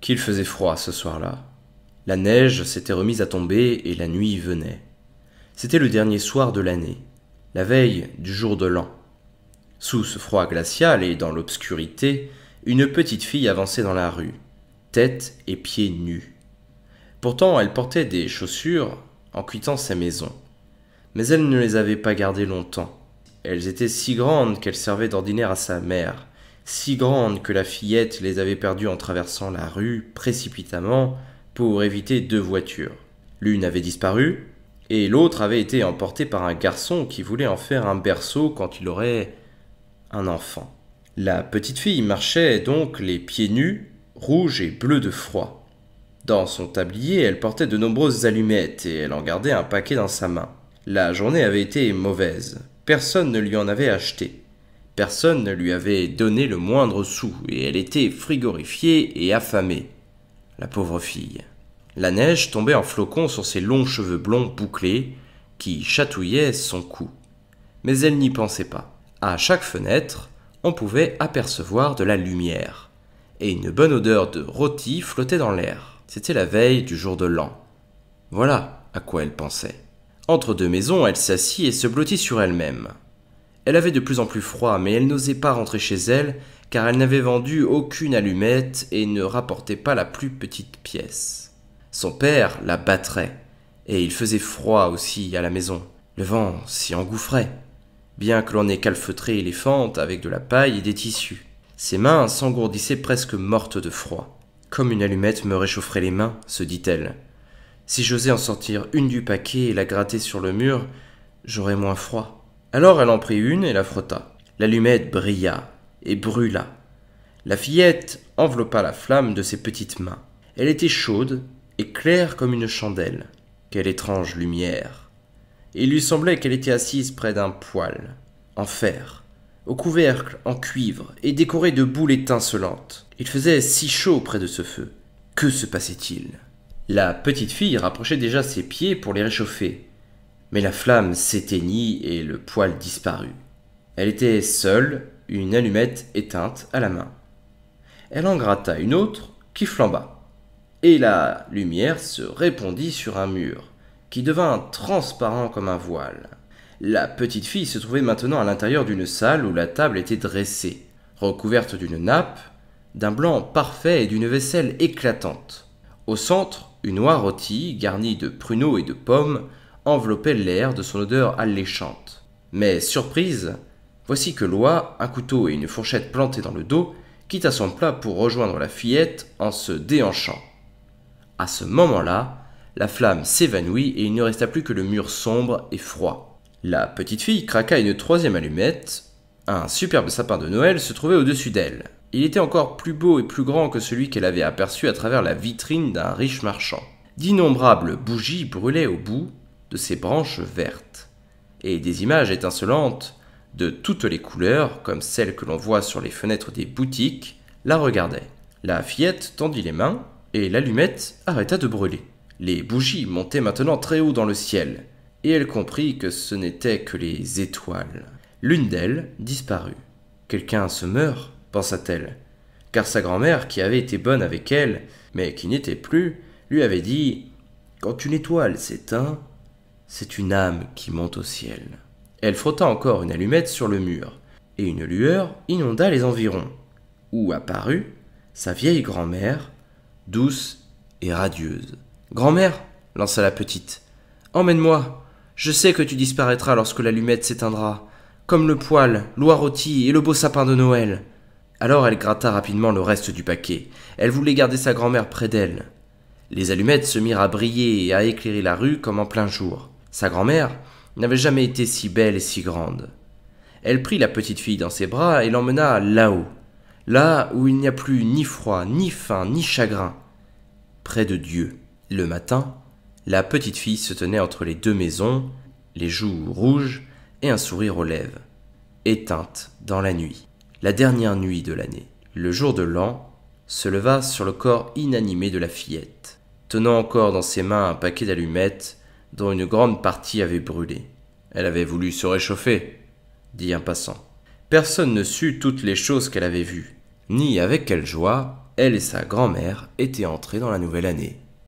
Qu'il faisait froid ce soir-là. La neige s'était remise à tomber et la nuit venait. C'était le dernier soir de l'année, la veille du jour de l'an. Sous ce froid glacial et dans l'obscurité, une petite fille avançait dans la rue, tête et pieds nus. Pourtant, elle portait des chaussures en quittant sa maison. Mais elle ne les avait pas gardées longtemps. Elles étaient si grandes qu'elles servaient d'ordinaire à sa mère, si grandes que la fillette les avait perdues en traversant la rue précipitamment pour éviter 2 voitures. L'une avait disparu, et l'autre avait été emportée par un garçon qui voulait en faire un berceau quand il aurait un enfant. La petite fille marchait donc les pieds nus, rouges et bleus de froid. Dans son tablier, elle portait de nombreuses allumettes et elle en gardait un paquet dans sa main. La journée avait été mauvaise. Personne ne lui en avait acheté. Personne ne lui avait donné le moindre sou et elle était frigorifiée et affamée. La pauvre fille. La neige tombait en flocons sur ses longs cheveux blonds bouclés qui chatouillaient son cou. Mais elle n'y pensait pas. À chaque fenêtre, on pouvait apercevoir de la lumière. Et une bonne odeur de rôti flottait dans l'air. C'était la veille du jour de l'an. Voilà à quoi elle pensait. Entre 2 maisons, elle s'assit et se blottit sur elle-même. Elle avait de plus en plus froid, mais elle n'osait pas rentrer chez elle, car elle n'avait vendu aucune allumette et ne rapportait pas la plus petite pièce. Son père la battrait, et il faisait froid aussi à la maison. Le vent s'y engouffrait, bien que l'on ait calfeutré les fentes avec de la paille et des tissus. Ses mains s'engourdissaient presque mortes de froid. Comme une allumette me réchaufferait les mains, se dit-elle. Si j'osais en sortir une du paquet et la gratter sur le mur, j'aurais moins froid. Alors elle en prit une et la frotta. L'allumette brilla et brûla. La fillette enveloppa la flamme de ses petites mains. Elle était chaude et claire comme une chandelle. Quelle étrange lumière! Et il lui semblait qu'elle était assise près d'un poêle, en fer, au couvercle en cuivre et décoré de boules étincelantes. Il faisait si chaud près de ce feu. Que se passait-il? La petite fille rapprochait déjà ses pieds pour les réchauffer. Mais la flamme s'éteignit et le poêle disparut. Elle était seule, une allumette éteinte à la main. Elle en gratta une autre qui flamba. Et la lumière se répandit sur un mur, qui devint transparent comme un voile. La petite fille se trouvait maintenant à l'intérieur d'une salle où la table était dressée, recouverte d'une nappe, d'un blanc parfait et d'une vaisselle éclatante. Au centre, une oie rôtie, garnie de pruneaux et de pommes, enveloppait l'air de son odeur alléchante. Mais surprise, voici que l'oie, un couteau et une fourchette plantés dans le dos, quitta son plat pour rejoindre la fillette en se déhanchant. À ce moment-là, la flamme s'évanouit et il ne resta plus que le mur sombre et froid. La petite fille craqua une 3e allumette. Un superbe sapin de Noël se trouvait au-dessus d'elle. Il était encore plus beau et plus grand que celui qu'elle avait aperçu à travers la vitrine d'un riche marchand. D'innombrables bougies brûlaient au bout de ses branches vertes, et des images étincelantes de toutes les couleurs, comme celles que l'on voit sur les fenêtres des boutiques, la regardaient. La fillette tendit les mains, et l'allumette arrêta de brûler. Les bougies montaient maintenant très haut dans le ciel, et elle comprit que ce n'étaient que les étoiles. L'une d'elles disparut. « Quelqu'un se meurt ?» pensa-t-elle, car sa grand-mère, qui avait été bonne avec elle, mais qui n'était plus, lui avait dit « Quand une étoile s'éteint, c'est une âme qui monte au ciel. » Elle frotta encore une allumette sur le mur, et une lueur inonda les environs, où apparut sa vieille grand-mère, douce et radieuse. « Grand-mère, lança la petite, emmène-moi. Je sais que tu disparaîtras lorsque l'allumette s'éteindra, comme le poêle, l'oie rôtie et le beau sapin de Noël. » Alors elle gratta rapidement le reste du paquet. Elle voulait garder sa grand-mère près d'elle. Les allumettes se mirent à briller et à éclairer la rue comme en plein jour. Sa grand-mère n'avait jamais été si belle et si grande. Elle prit la petite fille dans ses bras et l'emmena là-haut, là où il n'y a plus ni froid, ni faim, ni chagrin, près de Dieu. Le matin, la petite fille se tenait entre les 2 maisons, les joues rouges et un sourire aux lèvres, éteinte dans la nuit. La dernière nuit de l'année, le jour de l'an, se leva sur le corps inanimé de la fillette, tenant encore dans ses mains un paquet d'allumettes dont une grande partie avait brûlé. Elle avait voulu se réchauffer, dit un passant. Personne ne sut toutes les choses qu'elle avait vues, ni avec quelle joie elle et sa grand-mère étaient entrées dans la nouvelle année.